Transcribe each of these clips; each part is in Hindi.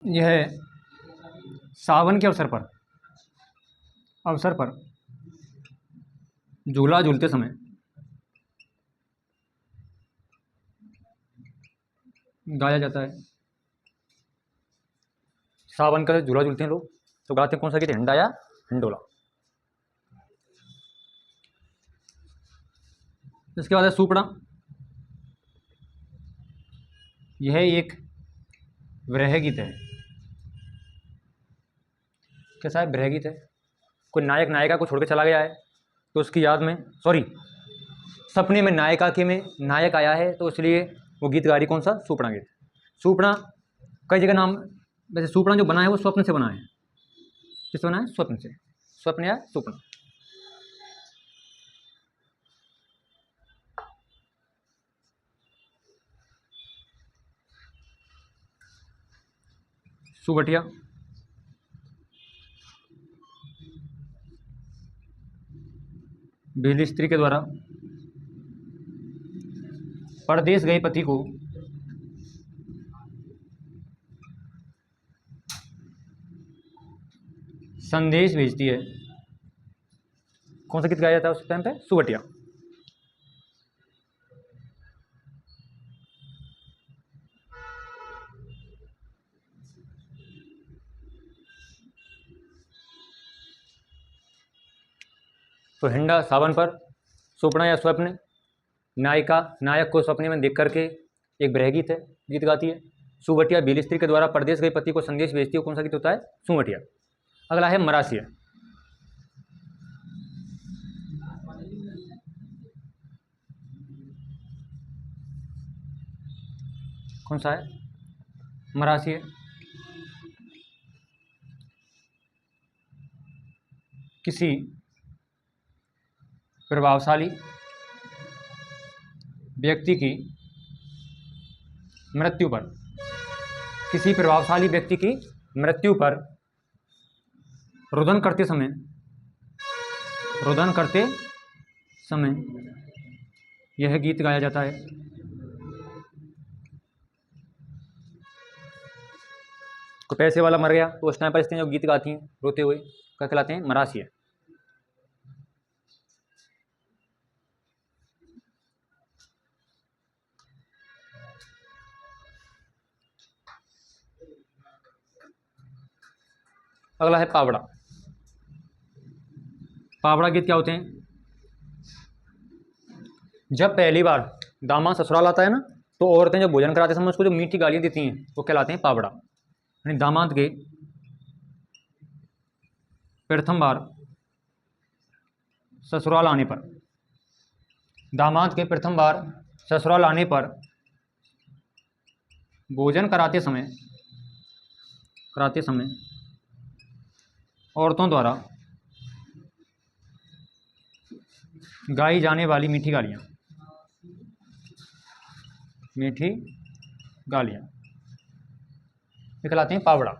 यह सावन के अवसर पर झूला झूलते समय गाया जाता है। सावन का झूला झूलते हैं लोग तो गाते हैं कौन सा गीत? हिंडा या हिंडोला। इसके बाद है सुपड़ा। यह एक विरह गीत है। कैसा है? विरह गीत है। कोई नायक नायिका को छोड़ के चला गया है तो उसकी याद में, सपने में नायिका के में नायक आया है तो इसलिए वो गीत गा रही। कौन सा? सुपड़ा गीत। सुपड़ा कई जगह नाम, वैसे सुपड़ा जो बना है वो स्वप्न से बना है। किससे बना है? स्वप्न से। स्वप्न या सुपड़ा। सुबटिया। बिजली स्त्री के द्वारा परदेश गए पति को संदेश भेजती है। कौन सा गीत गाया जाता है उस टाइम पे? सुबटिया। तो हिंडा सावन पर, सुपड़ा या स्वप्न, नायिका नायक को सपने में देख करके एक विरह गीत है, गीत गाती है। सुबटिया बिजली स्त्री के द्वारा परदेश गए पति को संदेश भेजती है। कौन सा गीत होता है? सुबटिया। अगला है मरासिया। कौन सा है? मरासिया। किसी प्रभावशाली व्यक्ति की मृत्यु पर, किसी प्रभावशाली व्यक्ति की मृत्यु पर रुदन करते समय यह गीत गाया जाता है। कोई पैसे वाला मर गया तो उस टाइम पर स्त्रियां जो गीत गाती हैं रोते हुए, क्या कहलाते हैं? मरासिया। अगला है पावड़ा। पावड़ा गीत क्या होते हैं? जब पहली बार दामाद ससुराल आता है ना तो औरतें जब भोजन कराते समय उसको जो मीठी गालियाँ देती हैं वो कहलाते हैं पावड़ा। यानी दामाद के प्रथम बार ससुराल आने पर, दामाद के प्रथम बार ससुराल आने पर भोजन कराते समय औरतों द्वारा गाई जाने वाली मीठी गालियाँ कहलाते हैं पावड़ा।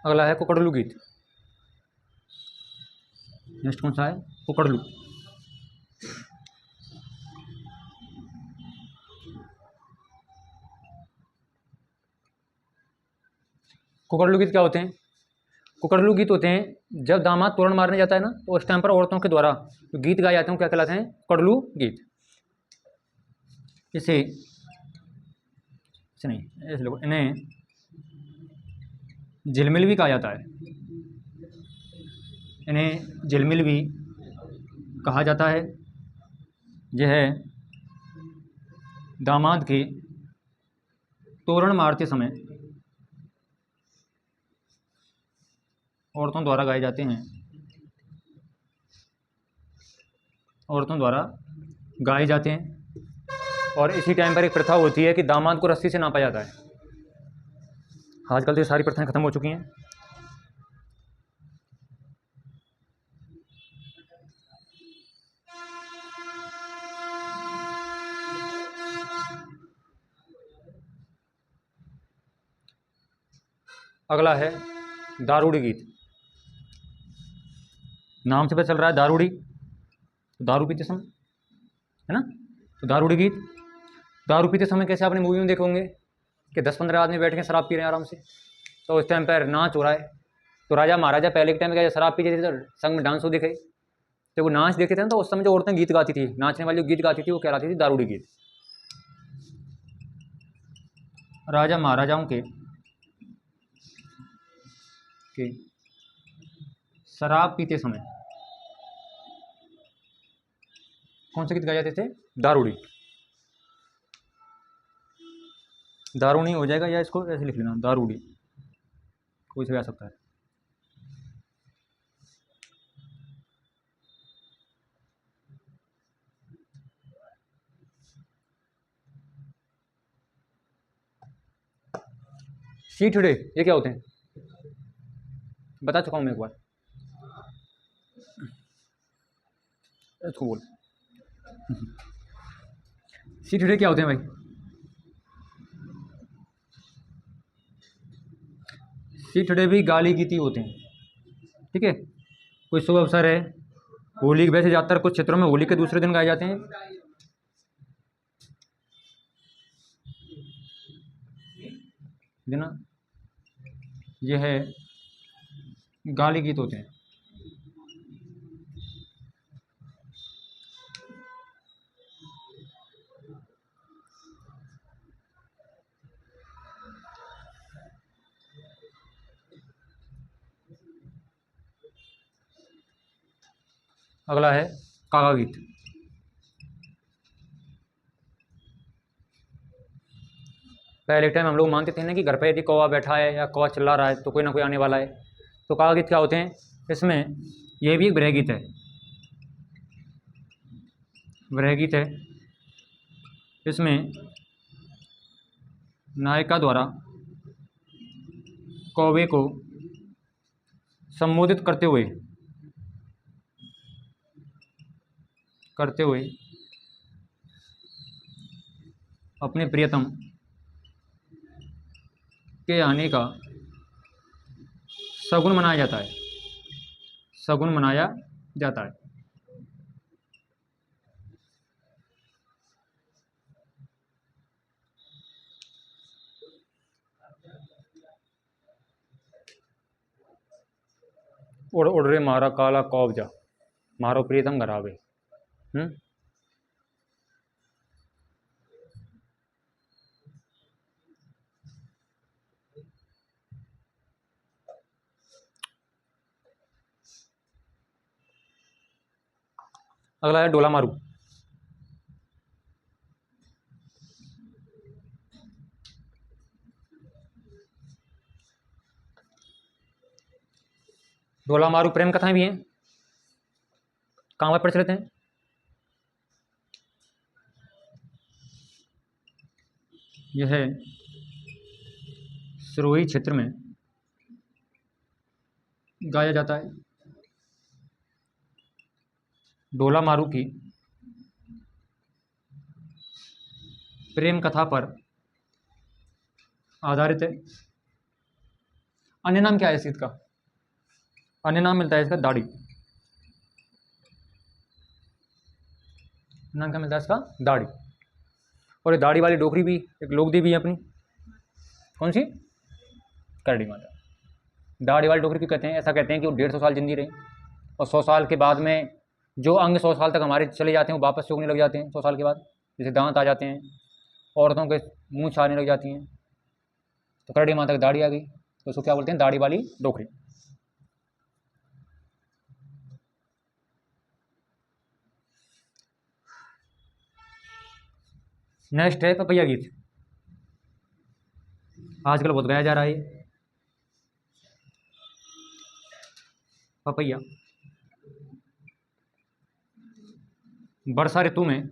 अगला है कुकड़लू गीत। नेक्स्ट कौन सा है? कुकड़लू। कुकड़लू गीत क्या होते हैं? कुकड़लू गीत होते हैं जब दामाद तोरण मारने जाता है ना तो उस टाइम पर औरतों के द्वारा जो गीत गाए जाते हैं क्या कहलाते हैं? कुकड़लू गीत। इन्हें झिलमिल भी कहा जाता है। इन्हें झिलमिल भी कहा जाता है। यह दामाद के तोरण मारते समय औरतों द्वारा गाए जाते हैं। और इसी टाइम पर एक प्रथा होती है कि दामाद को रस्सी से नापा जाता है। आजकल तो ये सारी प्रथाएं खत्म हो चुकी हैं। अगला है दारूड़ी गीत। नाम से पता चल रहा है दारूड़ी, तो दारू पीते समय, है ना। तो दारूड़ी गीत, दारू पीते समय कैसे आपने मूवी में देखे होंगे कि 10-15 आदमी बैठ के शराब पी रहे हैं आराम से, तो उस टाइम पर नाच हो रहा है। तो राजा महाराजा पहले के टाइम में क्या शराब पीते थे तो संग में डांस हो दिखे, तो वो नाच देखे थे ना, तो उस समय जो औरतें गीत गाती थी, नाचने वाली जो गीत गाती थी वो कहलाती थी दारूड़ी गीत। राजा महाराजाओं के शराब पीते समय कौन से गीत गाए जाते थे? दारूड़ी। दारूणी हो जाएगा, या इसको ऐसे लिख लेना दारूड़ी, कोई से आ सकता है। सीठड़े ये क्या होते हैं? बता चुका हूँ मैं एक बार, इसको बोल। सीठड़े क्या होते हैं भाई? सीठड़े भी गाली गीती होते हैं, ठीक है। कोई शुभ अवसर है, होली, वैसे ज़्यादातर कुछ क्षेत्रों में होली के दूसरे दिन गाए जाते हैं। ना ये है गाली गीत होते हैं। अगला है कागा गीत। पहले टाइम हम लोग मानते थे ना कि घर पे यदि कौवा बैठा है या कौवा चिल्ला रहा है तो कोई ना कोई आने वाला है। तो कागा गीत क्या होते हैं? इसमें ये भी एक ब्रह गीत है, ब्रह गीत है। इसमें नायिका द्वारा कौवे को संबोधित करते हुए अपने प्रियतम के आने का शगुन मनाया जाता है, शगुन मनाया जाता है। उड़ उड़ रे मारा काला कौवजा, मारो प्रियतम घर आवे। अगला है डोला मारू। डोला मारू प्रेम कथाएं भी हैं, कहाँ पर प्रचलित हैं? यह है सिरोही क्षेत्र में गाया जाता है। डोला मारू की प्रेम कथा पर आधारित है। अन्य नाम क्या है इसका? अन्य नाम मिलता है इसका दाढ़ी। नाम क्या मिलता है इसका? दाढ़ी। और ये दाढ़ी वाली डोकरी भी एक लोक देवी है अपनी, कौन सी? करड़ी माता। दाढ़ी वाली डोकरी क्यों कहते हैं? ऐसा कहते हैं कि वो 150 साल जिंदी रही, और 100 साल के बाद में जो अंग 100 साल तक हमारे चले जाते हैं वो वापस सूखने लग जाते हैं 100 साल के बाद। जैसे दांत आ जाते हैं, औरतों के मुँह छाने लग जाती हैं, तो करड़ी माता की दाढ़ी आ गई, तो उसको क्या बोलते हैं? दाढ़ी वाली डोकरी। नेक्स्ट है पपैया गीत। आजकल बहुत गाया जा रहा है पपैया। वर्षा ऋतु में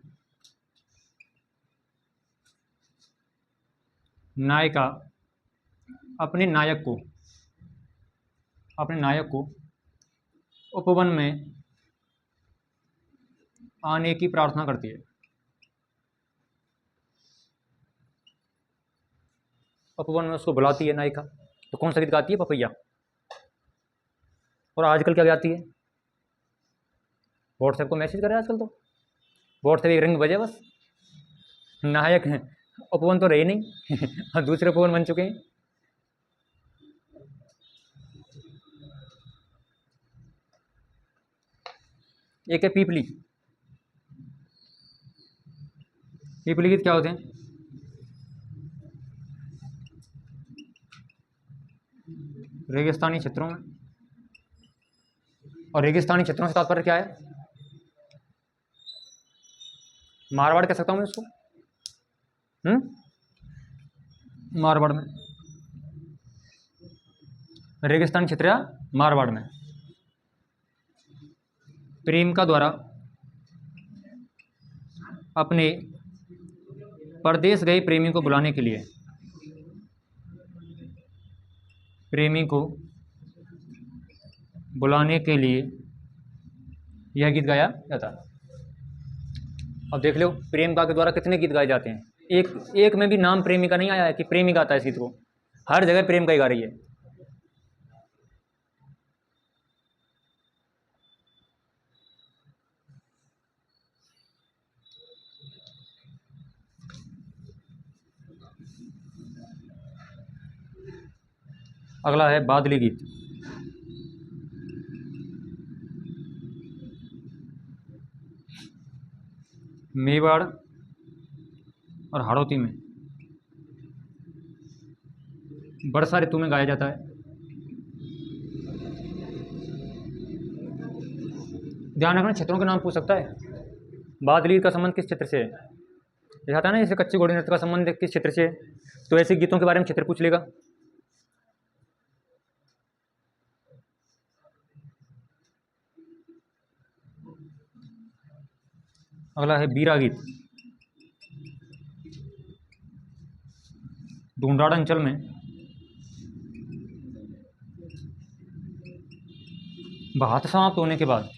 नायिका अपने नायक को उपवन में आने की प्रार्थना करती है। उपवन में उसको बुलाती है नायिका तो कौन सा गीत गाती है? पपैया। और आजकल क्या गाती है? व्हाट्सएप को मैसेज करे आजकल, तो व्हाट्सएप एक रिंग बजे बस, नायक हैं उपवन तो रहे नहीं और दूसरे उपवन बन चुके हैं। एक है पीपली। पीपली गीत क्या होते हैं? रेगिस्तानी क्षेत्रों में, और रेगिस्तानी क्षेत्रों से तात्पर्य क्या है? मारवाड़ कह सकता हूँ मैं उसको। मारवाड़ में, रेगिस्तानी क्षेत्र या मारवाड़ में प्रेमिका द्वारा अपने परदेश गए प्रेमी को बुलाने के लिए, प्रेमी को बुलाने के लिए यह गीत गाया जाता है। अब देख लो प्रेमिका के द्वारा कितने गीत गाए जाते हैं। एक में भी नाम प्रेमिका नहीं आया है कि प्रेमी गाता है इस गीत को, हर जगह प्रेमिका ही गा रही है। अगला है बादली गीत। मेवाड़ और हाड़ौती में वर्षा ऋतु में गाया जाता है। ध्यान रखना, क्षेत्रों के नाम पूछ सकता है। बादली का संबंध किस क्षेत्र से है? दिखाता है ना, जैसे कच्ची घोड़ी नृत्य का संबंध किस क्षेत्र से है, तो ऐसे गीतों के बारे में क्षेत्र पूछ लेगा। अगला है बीरा गीत। ढूंढाड़ अंचल में भात समाप्त होने के बाद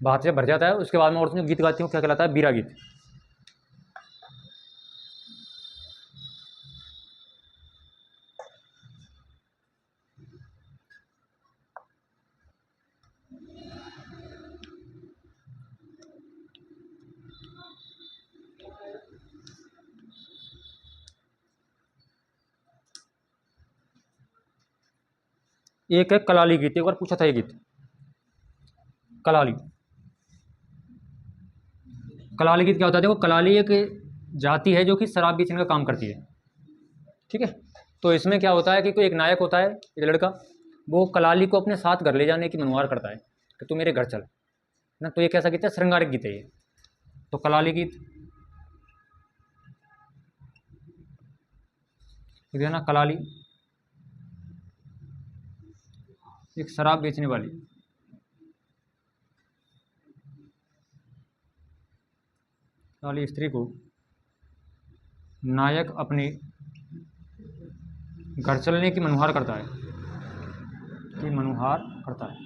भात जब भर जाता है उसके बाद में औरतें गीत गाती हूँ, क्या कहलाता है? बीरा गीत। एक है कलाली गीत, एक बार पूछा था ये गीत। कलाली, कलाली गीत क्या होता है? देखो कलाली एक जाति है जो कि शराब बेचने का काम करती है, ठीक है। तो इसमें क्या होता है कि कोई एक नायक होता है, एक लड़का, वो कलाली को अपने साथ घर ले जाने की मनवार करता है कि तू मेरे घर चल ना। तो ये कैसा गीत है? श्रृंगारिक गीत है ये। तो कलाली गीत है ना। कलाली एक शराब बेचने वाली वाली स्त्री को नायक अपने घर चलने की मनुहार करता है, कि मनुहार करता है।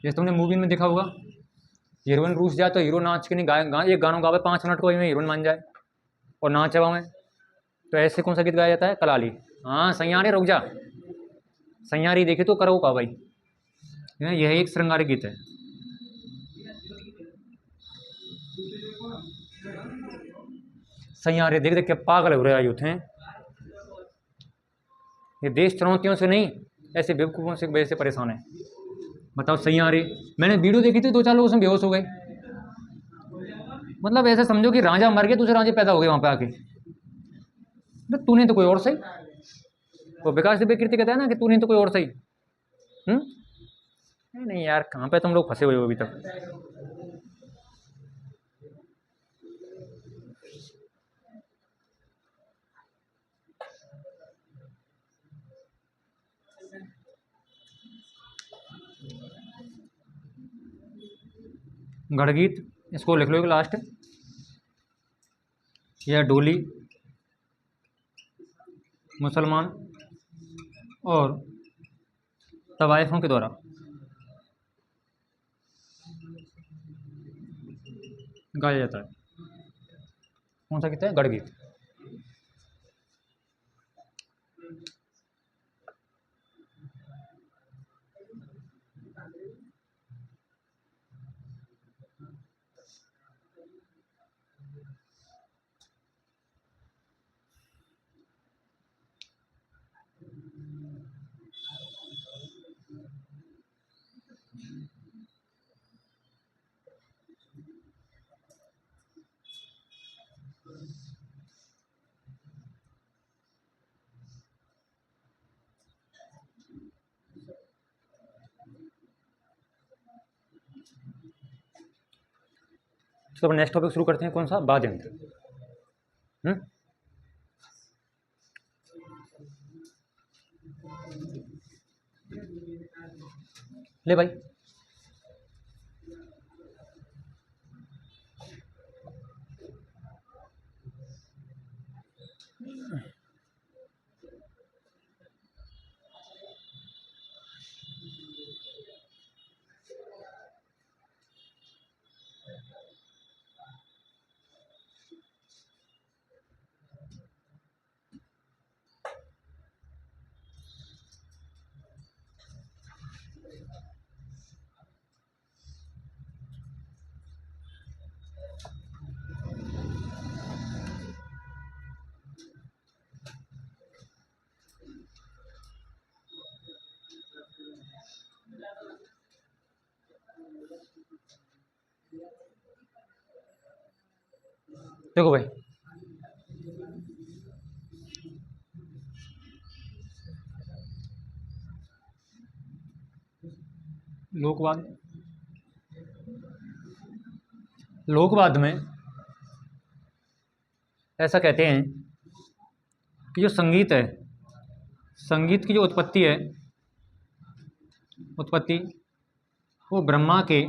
जैसे तुमने मूवी में देखा होगा, हीरोइन रूस जाए तो हीरो नाच के नहीं एक गानों गावे 5 मिनट को, में हीरोइन मान जाए और नाच हवा में। तो ऐसे कौन सा गीत गाया जाता है? कलाली। हाँ सैयारे रुक जा, सैयारी देखे तो करो का भाई, यह एक श्रृंगारिक गीत है। सैयारे देख देख के पागल हो रहे यूथ हैं। ये देश चुनौतियों से नहीं, ऐसे बेवकूफ़ों से वजह से परेशान है। बताओ सैयारे, मैंने वीडियो देखी थी, 2-4 लोग उसमें बेहोश हो गए। मतलब ऐसे समझो कि राजा मर गया, दूसरे राजे पैदा हो गए वहाँ पे आके। तो तूने तो कोई और सही, वो विकास दिव्य कीर्ति कहता है ना कि तूने तो कोई और सही। नहीं यार, कहाँ पे तुम लोग फंसे हुए हो अभी तक। गढ़गीत, इसको लिख लो लास्ट। यह डोली, मुसलमान और तवाइफों के द्वारा गाया जाता है। कौन सा गीत है? गढ़गीत। तो नेक्स्ट टॉपिक शुरू करते हैं, कौन सा? वाद्य यंत्र। ले भाई, देखो भाई, लोकवाद, लोकवाद में ऐसा कहते हैं कि जो संगीत है, संगीत की जो उत्पत्ति है, उत्पत्ति वो ब्रह्मा के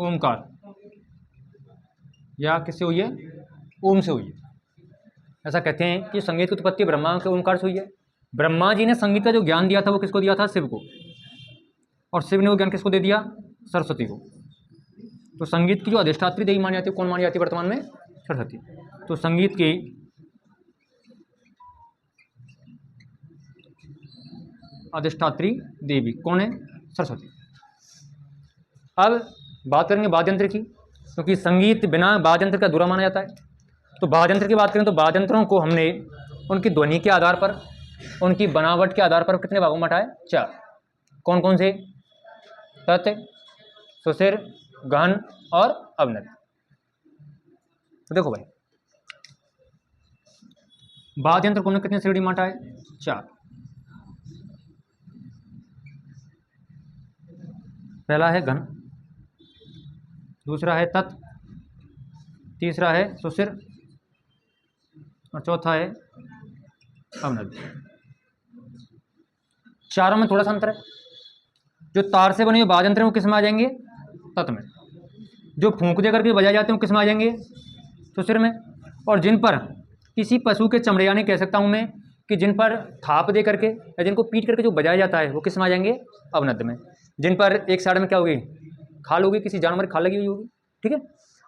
ओमकार या किससे हुई है? ओम से हुई है। ऐसा कहते हैं कि संगीत की उत्पत्ति ब्रह्मा के ओमकार से हुई है। ब्रह्मा जी ने संगीत का जो ज्ञान दिया था वो किसको दिया था? शिव को। और शिव ने वो ज्ञान किसको दे दिया? सरस्वती को। तो संगीत की जो अधिष्ठात्री देवी मानी जाती है, कौन मानी जाती है वर्तमान में? सरस्वती। तो संगीत की अधिष्ठात्री देवी कौन है? सरस्वती। अब बात करेंगे वाद्य यंत्र की, क्योंकि संगीत बिना वाद्य यंत्र का अधूरा माना जाता है। तो वाद्य यंत्र की बात करें तो वाद्य यंत्रों को हमने उनकी ध्वनि के आधार पर, उनकी बनावट के आधार पर कितने भागों में बांटा है? 4। कौन कौन से? तत्, सुशिर, गहन और अवनत। तो देखो भाई, वाद्य यंत्र को हमने कितने श्रेणी में बांटा है? 4। पहला है घन, दूसरा है तत्, तीसरा है सुशिर और चौथा है अवनद। चारों में थोड़ा सा अंतर है। जो तार से बने हुए वाद्य यंत्र हैं वो किस में आ जाएंगे? तत् में। जो फूंक दे करके बजाए जाते हैं वो किस में आ जाएंगे? सुशिर में। और जिन पर किसी पशु के चमड़े, यानी कह सकता हूं मैं कि जिन पर थाप दे करके या जिनको पीट करके जो बजाया जाता है वो किस में आ जाएंगे? अवनद में। जिन पर एक साइड में क्या होगी? खाल होगी, किसी जानवर की खाल लगी हुई होगी, ठीक है।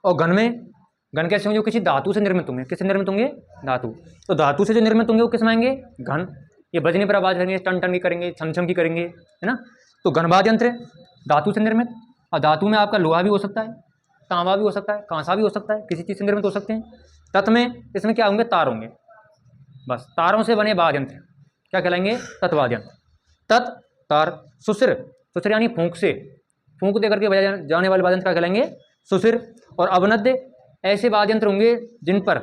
और घन में, घन कैसे होंगे? जो किसी धातु से निर्मित होंगे। किससे निर्मित होंगे? धातु। तो धातु से जो निर्मित होंगे वो किस में आएंगे? घन। ये बजने पर आवाज करेंगे, टन टन की करेंगे, छम छम की करेंगे, है ना। तो घन वाद्य यंत्र धातु से निर्मित। और धातु में आपका लोहा भी हो सकता है, तांबा भी हो सकता है, कांसा भी हो सकता है, किसी चीज़ से निर्मित हो सकते हैं। तत् में, इसमें क्या होंगे? तार होंगे। बस तारों से बने वाद्य यंत्र क्या कहलाएंगे? तत्वाद्य यंत्र। तत्, तार। सुशिर, सुशिर यानी फूंक से, फूंक दे करके बजाए जाने वाले वाद्य यंत्र क्या कहलाएंगे? सुशिर। और अवनद्य ऐसे वाद्य यंत्र होंगे जिन पर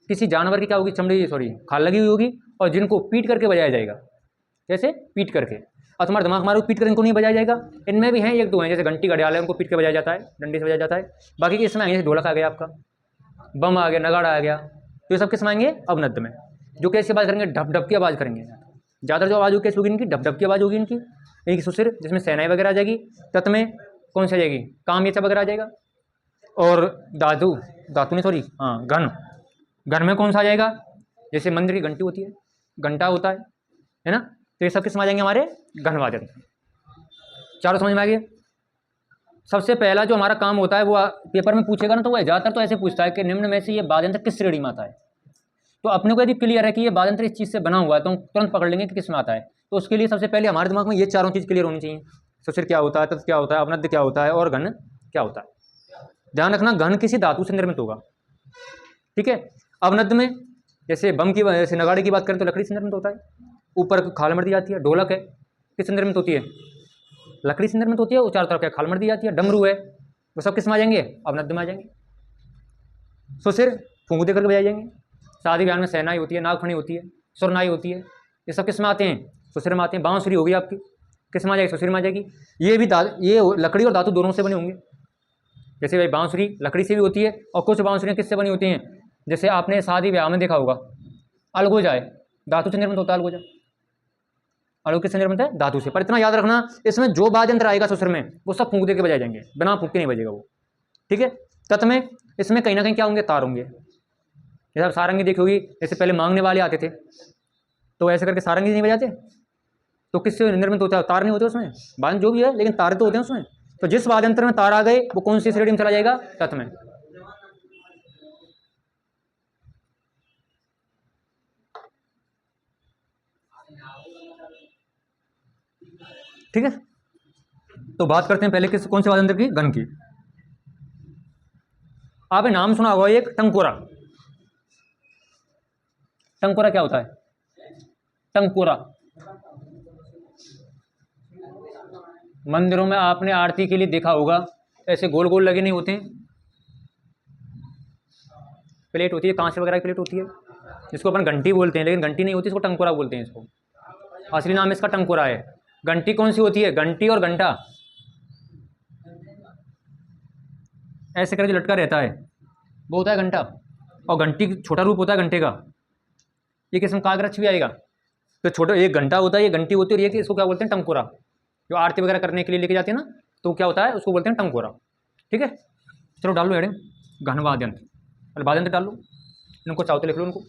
किसी जानवर की क्या होगी? चमड़ी, सॉरी, खाल लगी हुई होगी, और जिनको पीट करके बजाया जाएगा। कैसे? पीट करके। और तुम्हारा दिमाग मारो, पीट कर इनको नहीं बजाया जाएगा। इनमें भी हैं, एक दो हैं, जैसे घंटी, घड़ियाल है, उनको पीट के बजाया जाता है, डंडे से बजाया जाता है। बाकी के इसमें आएंगे, जैसे ढोलक आ गया आपका, बम आ गया, नगाड़ा आ गया, तो ये सब किस में आएंगे? अवनद्य में। जो कैसी आवाज़ करेंगे? ढप ढप की आवाज़ करेंगे। ज़्यादा जो आवाज़ होगी कैसी होगी इनकी? ढप ढप की आवाज़ होगी इनकी। एक सुशिर जिसमें सेनाई वगैरह आ जाएगी। तत् में कौन सी आ जाएगी? काम, ये सब वगैरह आ जाएगा। और धातु, धातु नहीं, सॉरी, हाँ, घन, घन में कौन सा आ जाएगा? जैसे मंदिर की घंटी होती है, घंटा होता है ना। तो ये सब किस में आ जाएंगे? हमारे घन वाद्य यंत्र। चारों समझ में आ गए? सबसे पहला जो हमारा काम होता है वो पेपर में पूछेगा ना, तो वो ज़्यादातर तो ऐसे पूछता है कि निम्न में से ये वाद्यंत्र किस श्रेणी में आता है। तो अपने को यदि क्लियर है कि ये वाद्यंत्र इस चीज़ से बना हुआ है तो हम तुरंत पकड़ लेंगे कि किस में आता है। तो उसके लिए सबसे पहले हमारे दिमाग में ये चारों चीज़ क्लियर होनी चाहिए। सुशिर क्या होता है, तत्व क्या होता है, अवनद्य क्या होता है और घन क्या होता है। ध्यान रखना, घन किसी धातु से निर्मित होगा, ठीक है। अवनद्य में जैसे बम की, जैसे नगाड़े की बात करें तो लकड़ी से निर्मित होता है। ऊपर खाल मर दी जाती है। ढोलक है, किस से निर्मित होती है, लकड़ी से निर्मित होती है। वो चारों तरफ क्या खाल मर दी जाती है। डमरू है, वो सब किस में आ जाएंगे, अवनद्य में आ जाएंगे। सुशिर फूंक दे करके बजाई जाएंगे। शादी ब्याह में सहनाई होती है, नागफणी होती है, सुरनाई होती है, ये सब किस में आते हैं, सुशिर में आते हैं। बांसुरी होगी आपकी, किस में आ जाएगी, सुशिर में आ जाएगी। ये भी ये लकड़ी और धातु दोनों से बने होंगे। जैसे भाई बांसुरी लकड़ी से भी होती है और कुछ बांसुरियाँ किससे बनी होती हैं, जैसे आपने शादी ब्याह में देखा होगा अलगोजा है, धातु से निर्मित होता है अलगोजा। अलगो किससे निर्मित है, धातु से। पर इतना याद रखना, इसमें जो वाद्यंत्र आएगा सुशिर में वो सब फूंक दे के बजाए जाएंगे, बिना फूंक के नहीं बजेगा वो, ठीक है। तत् में इसमें कहीं ना कहीं क्या होंगे, तार होंगे। जैसे आप सारंगी देखी होगी, जैसे पहले मांगने वाले आते थे तो ऐसे करके सारंगी नहीं बजाते, तो किससे निर्मित होता है, तार नहीं होते उसमें, वाद्य जो भी है लेकिन तार तो होते हैं उसमें। तो जिस वाद्यंत्र में तार आ गए वो कौन सी श्रेणी में चला जाएगा, तत् में। ठीक है, तो बात करते हैं पहले किस, कौन से वाद्यंत्र की, घन की। आपने नाम सुना होगा एक टंकोरा। टंकोरा क्या होता है, टंकोरा। मंदिरों में आपने आरती के लिए देखा होगा, ऐसे गोल गोल लगे नहीं होते हैं, प्लेट होती है, कांच वगैरह की प्लेट होती है, जिसको अपन घंटी बोलते हैं, लेकिन घंटी नहीं होती, इसको टंकोरा बोलते हैं। इसको असली नाम इसका टंकोरा है। घंटी कौन सी होती है, घंटी और घंटा ऐसे करके लटका रहता है, वो होता है घंटा। और घंटी छोटा रूप होता है घंटे का। ये किस्म कागरक्ष भी आएगा। तो छोटा एक घंटा होता है, ये घंटी होती है, और ये कि इसको क्या बोलते हैं, टंकोरा। जो आरती वगैरह करने के लिए लेके जाते हैं ना, तो क्या होता है, उसको बोलते हैं टंकोरा, ठीक है। चलो डाल लो हेडिंग, घन वाद्यंत्र, और वाद्यंत्र डाल लो, इनको चाहो तो लिख लो उनको।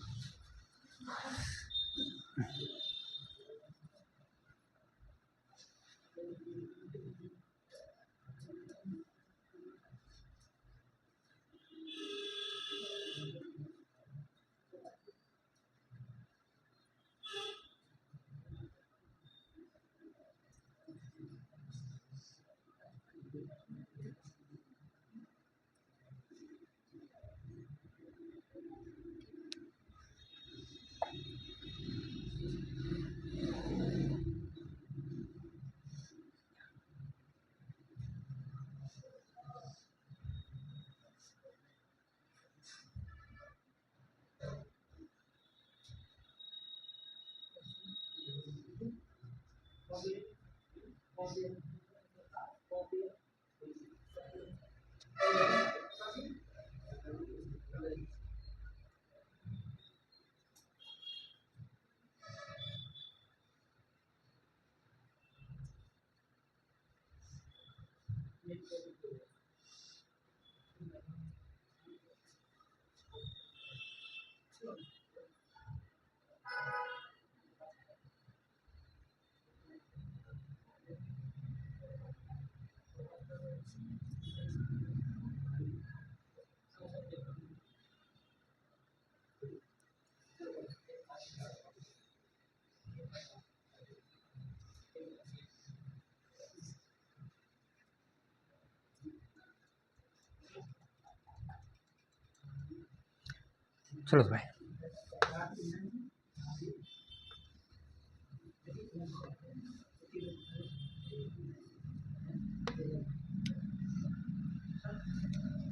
चलो भाई,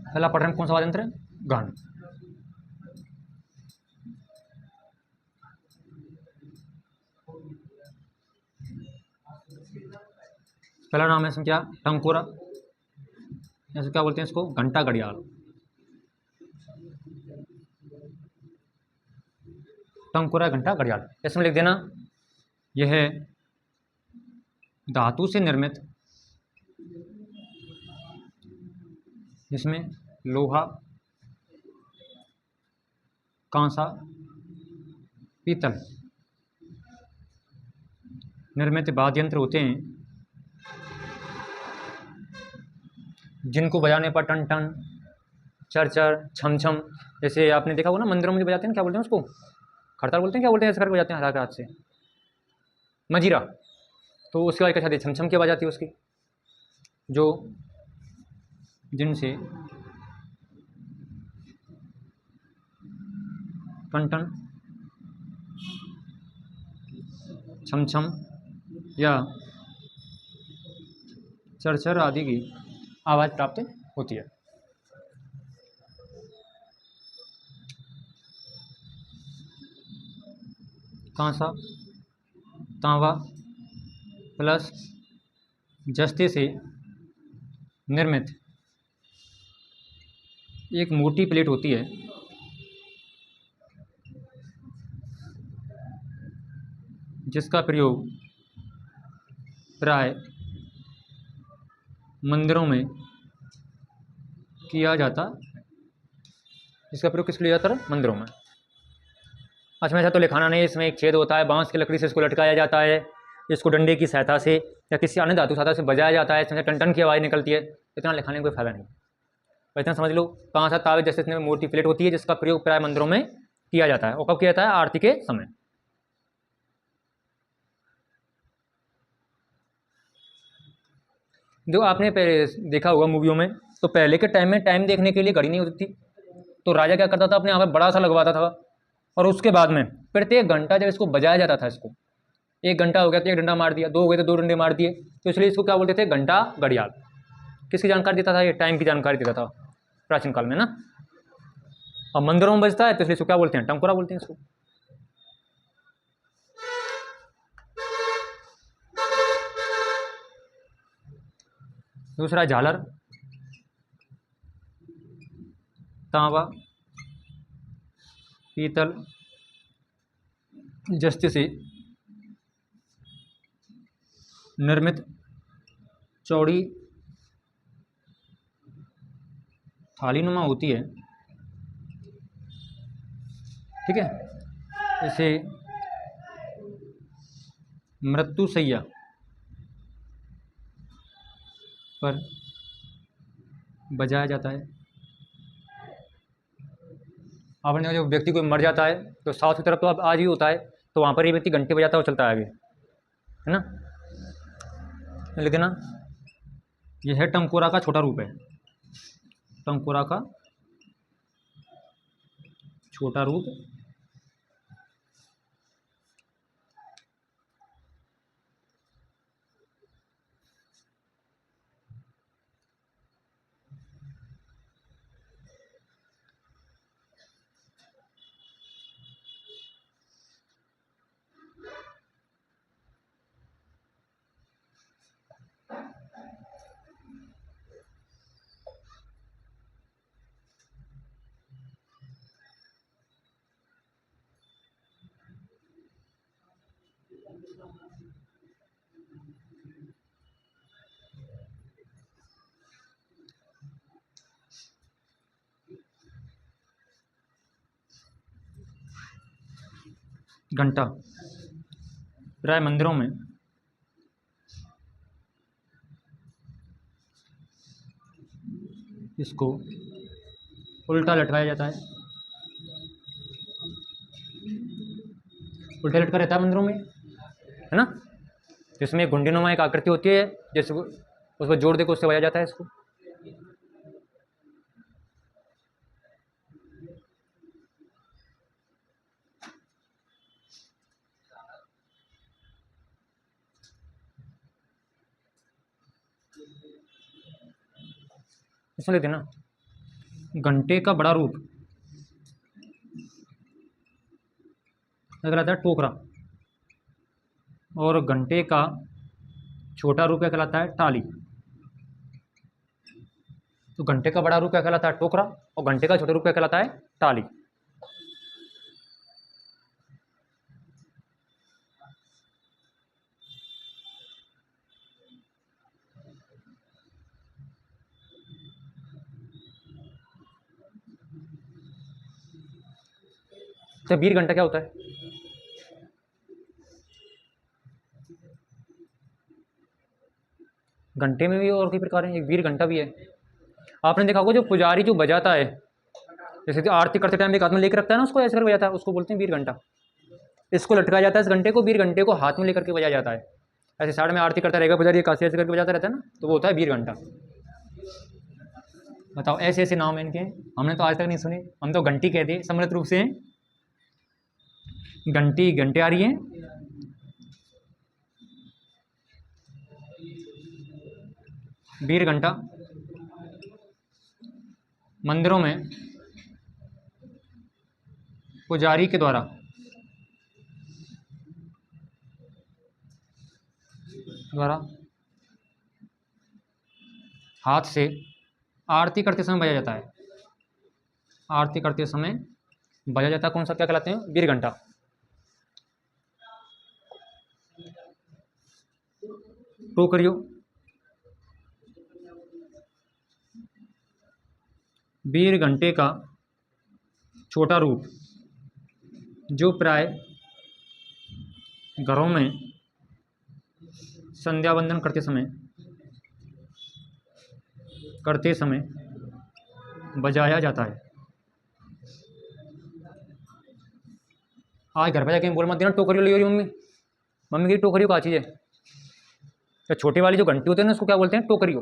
पहला पढ़ रहे हैं कौन सा वाद्यंत्र है, घन। पहला नाम है इसमें क्या, टंकोरा, जैसे क्या बोलते हैं इसको, घंटा घड़ियाल। टंकोरा घंटा घड़ियाल, इसमें लिख देना, यह है धातु से निर्मित, जिसमें लोहा, कांसा, पीतल निर्मित वाद्य यंत्र होते हैं, जिनको बजाने पर टन टन, चर चर, छम छम, जैसे आपने देखा होगा ना मंदिरों में जो बजाते हैं, क्या बोलते हैं उसको, खड़ताल बोलते हैं, क्या बोलते हैं, ऐसे करके बजाते हैं हाथ से, मजीरा। तो उसकी आवाज़ कैसे आती है, छम छम की आवाज़ आती है उसकी, जो जिनसे टन टन, छम छम या चरचर आदि की आवाज़ प्राप्त होती है। कांसा तांबा प्लस जस्ते से निर्मित एक मोटी प्लेट होती है जिसका प्रयोग प्राय मंदिरों में किया जाता, इसका प्रयोग किस लिए जाता है, मंदिरों में। अच्छा, में ऐसा तो लिखाना नहीं, इसमें एक छेद होता है, बांस की लकड़ी से इसको लटकाया जाता है, इसको डंडे की सहायता से या किसी अन्य धातु सहायता से बजाया जाता है, इसमें टन टन की आवाज़ निकलती है। इतना लिखाने का कोई फायदा नहीं, पर इतना समझ लो, कांसा तावे जैसे इसमें मोटी प्लेट होती है जिसका प्रयोग प्राय मंदिरों में किया जाता है, और कब किया जाता है, आरती के समय। जो आपने देखा होगा मूवियों में, तो पहले के टाइम में टाइम देखने के लिए घड़ी नहीं होती थी, तो राजा क्या करता था, अपने यहाँ पर बड़ा सा लगवाता था, और उसके बाद में प्रत्येक घंटा जब इसको बजाया जाता था, इसको 1 घंटा हो गया तो 1 डंडा मार दिया, 2 हो गए तो 2 डंडे मार दिए, तो इसलिए इसको क्या बोलते थे, घंटा घड़ियाल। किसकी जानकारी देता था, ये टाइम की जानकारी देता था प्राचीन काल में ना। अब मंदिरों में बजता है तो इसलिए इसको क्या बोलते हैं, टंकोरा बोलते हैं इसको। दूसरा झालर, तांबा पीतल जस्ते से निर्मित चौड़ी थालीनुमा होती है, ठीक है। इसे मृत्युशैया पर बजाया जाता है। आपने जो व्यक्ति कोई मर जाता है तो साउथ की तरफ तो अब आज ही होता है, तो वहाँ पर ये व्यक्ति घंटे बजाता हुआ चलता है आगे, है ना। लेकिन ना, यह है टंकोरा का छोटा रूप है, टंकोरा का छोटा रूप। घंटा प्राय मंदिरों में इसको उल्टा लटकाया जाता है, उल्टा लटका रहता है मंदिरों में, है ना। इसमें घुंडीनुमा एक आकृति होती है, जैसे उसको जोड़ देकर उससे बजाया जाता है इसको। इसमें देते ना, घंटे का बड़ा रूप कहलाता है टोकरा, और घंटे का छोटा रूप क्या कहलाता है, टाली। तो घंटे का बड़ा रूप क्या कहलाता है, टोकरा, और घंटे का छोटा रूप क्या कहलाता है, टाली। तो वीर घंटा क्या होता है, घंटे में भी और कई प्रकार हैं, एक वीर घंटा भी है, आपने देखा होगा जो पुजारी जो बजाता है, जैसे आरती करते टाइम एक हाथ में लेकर रखता है ना, उसको ऐसे करके बजाता है, उसको बोलते हैं वीर घंटा। इसको लटकाया जाता है, इस घंटे को, वीर घंटे को हाथ में लेकर के बजाया जाता है। ऐसे साइड में आरती करता रहेगा पुजारी, काशी ऐसे करके बजाता रहता है ना, तो वो होता है वीर घंटा। बताओ, ऐसे ऐसे नाम है इनके, हमने तो आज तक नहीं सुने, हम तो घंटी कहते हैं, सम्मिलित रूप से हैं। घंटी, घंटे आ रही है। वीर घंटा मंदिरों में पुजारी के द्वारा हाथ से आरती करते समय बजाया जाता है। आरती करते समय बजाया जाता है, कौन सा, क्या कहलाते हैं, वीर घंटा। टोकरियो, वीर घंटे का छोटा रूप जो प्राय घरों में संध्या वंदन करते समय बजाया जाता है। आज घर पे जाके बोल मत देना टोकरियो ले रही मम्मी, मम्मी की टोकरियो का चीज़ है। तो छोटी वाली जो घंटी होती है ना, उसको क्या बोलते हैं, टोकरियो।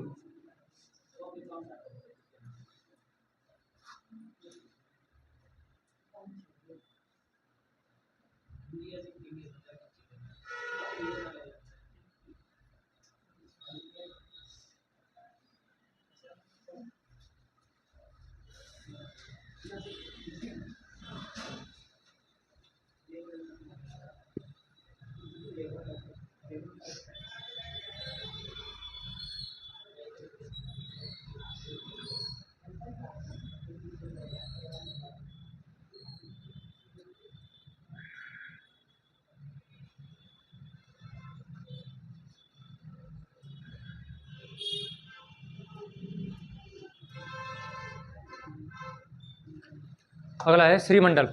अगला है श्रीमंडल।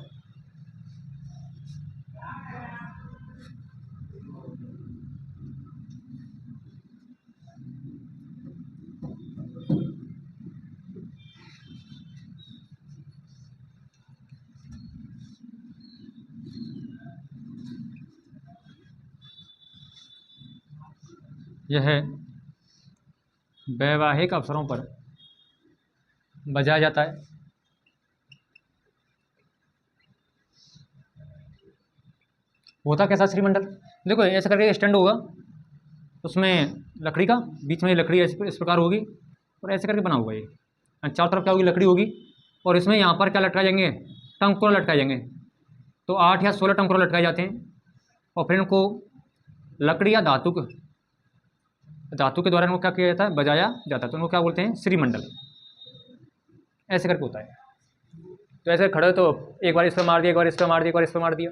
यह वैवाहिक अवसरों पर बजाया जाता है। होता कैसा श्रीमंडल, देखो ऐसा करके स्टैंड होगा, उसमें लकड़ी का, बीच में लकड़ी इस प्रकार होगी और ऐसे करके बना होगा ये, चारों तरफ क्या होगी, लकड़ी होगी, और इसमें यहाँ पर क्या लटकाए जाएंगे, टंकोर लटकाए जाएंगे। तो 8 या 16 टंकोर लटकाए जाते हैं, और फिर इनको लकड़ी या धातु के द्वारा इनको क्या किया जाता है, बजाया जाता है। तो उनको क्या बोलते हैं, श्रीमंडल। ऐसे करके होता है। तो ऐसे खड़े तो एक बार इस पर मार दिया, एक बार इस पर मार दिया, एक बार इस पर मार दिया,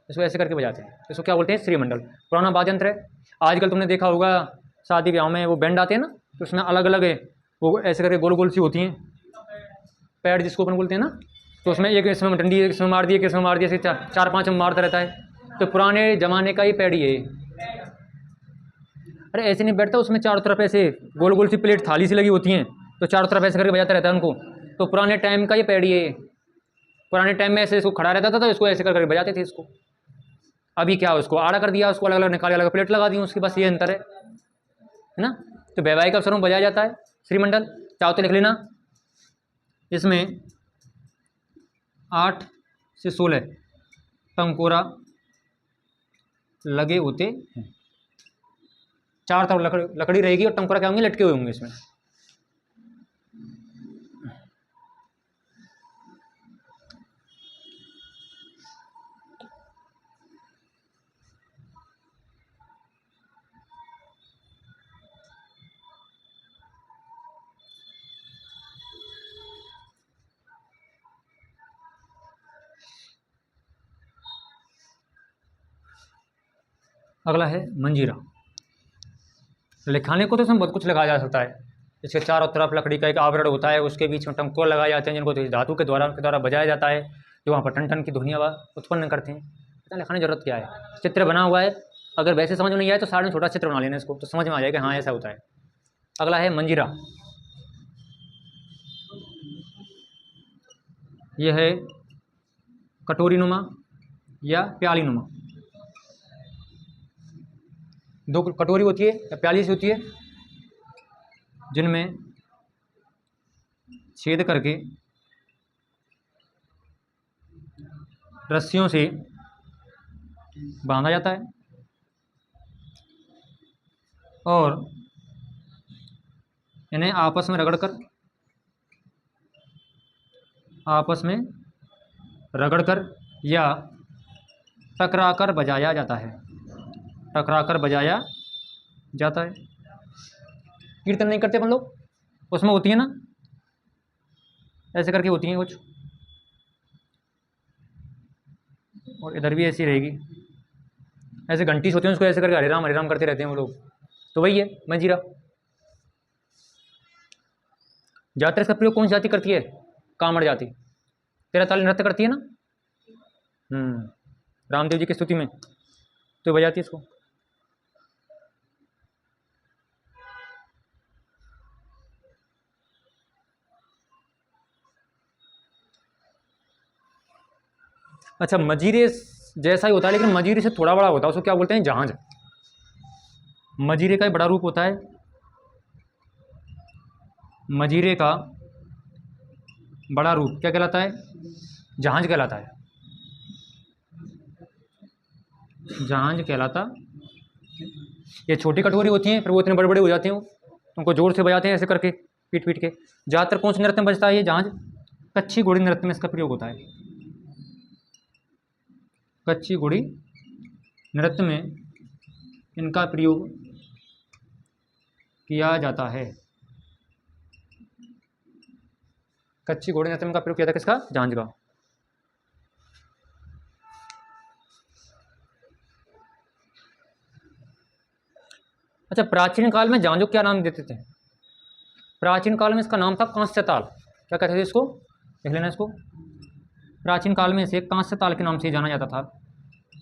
इसको ऐसे करके बजाते हैं। इसको क्या बोलते हैं, श्रीमंडल। पुराना वाद्य यंत्र है। आजकल तुमने देखा होगा शादी ब्याह में वो बैंड आते हैं ना, तो उसमें अलग अलग है, वो ऐसे करके गोल गोल सी होती हैं, पैड जिसको अपन बोलते हैं ना, तो उसमें एक इसमें डंडी, एक इसमें मार दिया, एक इसमें मार दिया, ऐसे 4-5 में मारता रहता है। तो पुराने ज़माने का ही पैड ये है। अरे ऐसे नहीं बैठता, उसमें चारों तरफ ऐसे गोल गोल सी प्लेट थाली सी लगी होती हैं, तो चारों तरफ ऐसे करके बजाता रहता है उनको। तो पुराने टाइम का ये पैड ये है। पुराने टाइम में ऐसे इसको खड़ा रहता था, तो इसको ऐसे करके बजाते थे इसको। अभी क्या, उसको आड़ा कर दिया, उसको अलग अलग निकाले, अलग प्लेट लगा दी उसकी, बस ये अंतर है ना। तो वैवाहिक अवसरों में बजाया जाता है श्रीमंडल। चाहो तो लिख लेना, इसमें 8 से 16 टंकोरा लगे होते हैं। चार तरफ लकड़ी रहेगी और टंकोरा क्या होंगे, लटके हुए होंगे इसमें। अगला है मंजीरा। लिखाने को तो इसमें बहुत कुछ लगाया जा सकता है। इसके चारों तरफ लकड़ी का एक आवरण होता है, उसके बीच में टंकोर लगाए जाते हैं, जिनको धातु के द्वारा बजाया जाता है, जो वहाँ पर टन टन की ध्वनियाँ उत्पन्न करते हैं। इतना लिखाने की जरूरत क्या है, चित्र बना हुआ है। अगर वैसे समझ में नहीं आए तो साइड में छोटा चित्र बना लेना इसको, तो समझ में आ जाएगा हाँ ऐसा होता है। अगला है मंजीरा। ये है कटोरी नुमा या प्याली नुमा। दो कटोरी होती है या प्याली सी होती है जिनमें छेद करके रस्सियों से बांधा जाता है और इन्हें आपस में रगड़कर या टकराकर बजाया जाता है। कीर्तन नहीं करते अपन लोग, उसमें होती है ना, ऐसे करके होती हैं कुछ, और इधर भी ऐसी रहेगी, ऐसे घंटी होती है, उसको ऐसे करके हरे राम करते रहते हैं वो लोग, तो वही है मंजीरा। ज़्यादातर इसका प्रयोग कौन सी जाति करती है? कामड़ जाति। तेरह ताली नृत्य करती है ना, रामदेव जी की स्तुति में तो बजाती है इसको। अच्छा, मजीरे जैसा ही होता है लेकिन मजीरे से थोड़ा बड़ा होता है, उसको क्या बोलते हैं? जहाज। मजीरे का एक बड़ा रूप होता है, मजीरे का बड़ा रूप क्या कहलाता है? जहाज कहलाता है। जहाज कहलाता। ये छोटी कटोरी होती हैं, फिर वो इतने बड़े बड़े हो जाते हैं, उनको जोर से बजाते हैं ऐसे करके, पीट पीट के। ज़्यादातर कौन से नृत्य में बजता है ये जहाज? कच्ची घोड़ी नृत्य में इसका प्रयोग होता है। कच्ची घोड़ी नृत्य में इनका प्रयोग किया जाता है। कच्ची घोड़ी नृत्य में इनका प्रयोग किया था किसका? जहाज का। अच्छा, प्राचीन काल में जहाजों को क्या नाम देते थे? प्राचीन काल में इसका नाम था कांस्य ताल। क्या कहते थे इसको? देख लेना इसको। प्राचीन काल में इसे कांस्य ताल के नाम से जाना जाता था।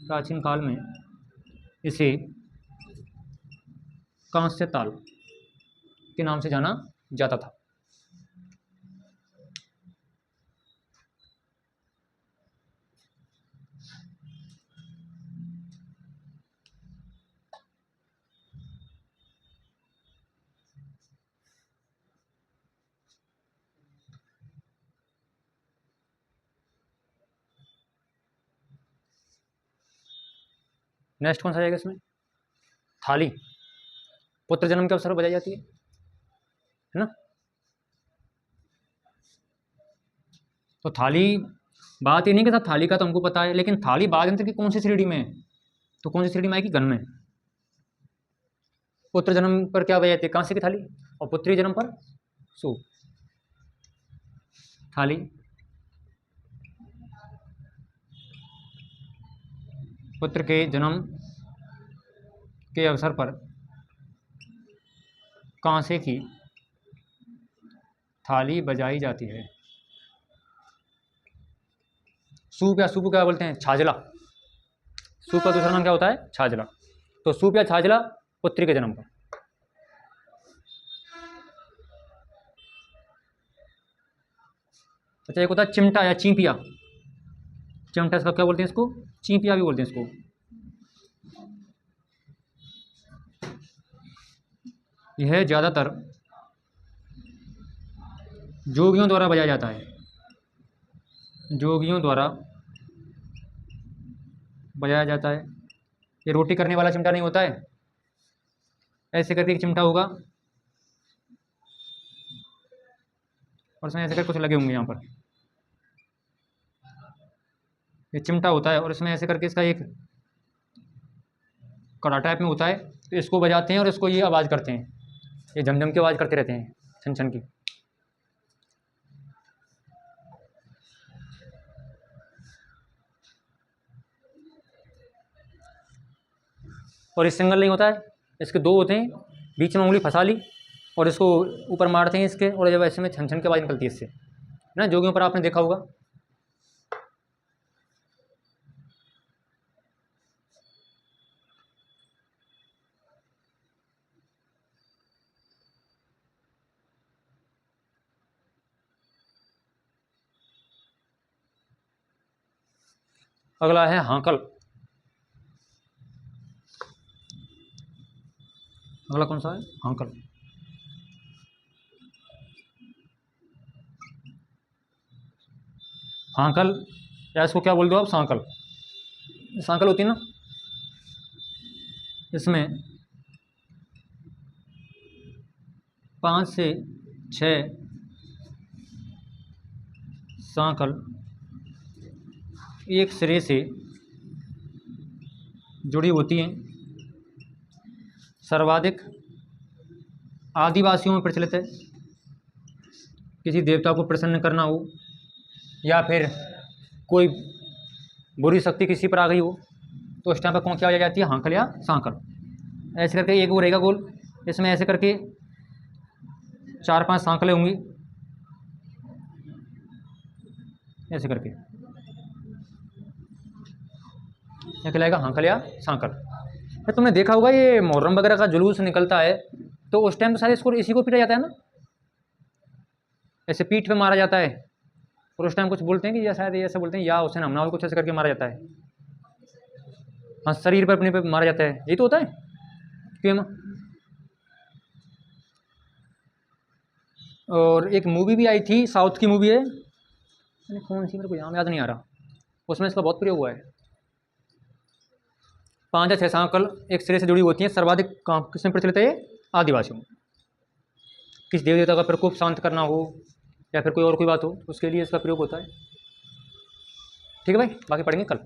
प्राचीन काल में इसे कांस्य ताल के नाम से जाना जाता था। नेक्स्ट कौन सा जाएगा इसमें? थाली। पुत्र जन्म के अवसर पर बजाई जाती है ना। तो थाली, बात ये नहीं कि साहब थाली का तो हमको पता है, लेकिन थाली वाद्य यंत्र की कौन सी श्रेणी में है? तो कौन सी श्रेणी में आएगी? गण में। पुत्र जन्म पर क्या बजाई जाती है? कांसे की थाली, और पुत्री जन्म पर सूप। थाली पुत्र के जन्म के अवसर पर कांसे की थाली बजाई जाती है। सूप या सूप क्या बोलते हैं? छाजला। सूप का दूसरा नाम क्या होता है? छाजला। तो सूप या छाजला पुत्री के जन्म पर। अच्छा, एक होता है चिमटा या चींपिया। चिमटा इसका क्या बोलते हैं? इसको चींपिया भी बोलते हैं इसको। यह ज़्यादातर जोगियों द्वारा बजाया जाता है। जोगियों द्वारा बजाया जाता है। ये रोटी करने वाला चिमटा नहीं होता है, ऐसे करके एक चिमटा होगा और इसमें ऐसे करके कुछ लगे होंगे यहाँ पर। ये चिमटा होता है और इसमें ऐसे करके इसका एक कड़ा टाइप में होता है, तो इसको बजाते हैं और इसको ये आवाज़ करते हैं, ये झमझम की आवाज़ करते रहते हैं, छन छन की। और ये सिंगल नहीं होता है, इसके दो होते हैं, बीच में उंगली फंसा ली और इसको ऊपर मारते हैं इसके, और जब ऐसे में छन छन की आवाज़ निकलती है इससे, ना जोगियों पर आपने देखा होगा। अगला है हांकल। अगला कौन सा है? हांकल। हांकल या इसको क्या बोल दो आप, सांकल। सांकल होती है ना, इसमें 5 से 6 सांकल एक सिरे से जुड़ी होती हैं। सर्वाधिक आदिवासियों में प्रचलित है। किसी देवता को प्रसन्न करना हो या फिर कोई बुरी शक्ति किसी पर आ गई हो तो उस टाइम पर कौन क्या हो जाती है? हांकल या सांकल। ऐसे करके एक वो रहेगा गोल, इसमें ऐसे करके 4-5 सांकलें होंगी, ऐसे करके ये कहलाएगा हांकल या सांकल। फिर तुमने देखा होगा ये मुहर्रम वगैरह का जुलूस निकलता है तो उस टाइम तो शायद इसको इसी को पीटा जाता है ना, ऐसे पीठ पे मारा जाता है और उस टाइम कुछ बोलते हैं कि या शायद ऐसे बोलते हैं या हुसैन हमला, कुछ ऐसे करके मारा जाता है। हाँ, शरीर पर अपने पे मारा जाता है, यही तो होता है क्यों। और एक मूवी भी आई थी, साउथ की मूवी है, कौन सी मेरे को नाम याद नहीं आ रहा, उसमें इसका बहुत प्रयोग हुआ है। 5 या 6 सांकल एक सिरे से जुड़ी होती हैं। सर्वाधिक काम किसमें प्रचलित है? आदिवासियों में। किस देवी देवता का प्रकोप शांत करना हो या फिर कोई और कोई बात हो उसके लिए इसका प्रयोग होता है। ठीक है भाई, बाकी पढ़ेंगे कल।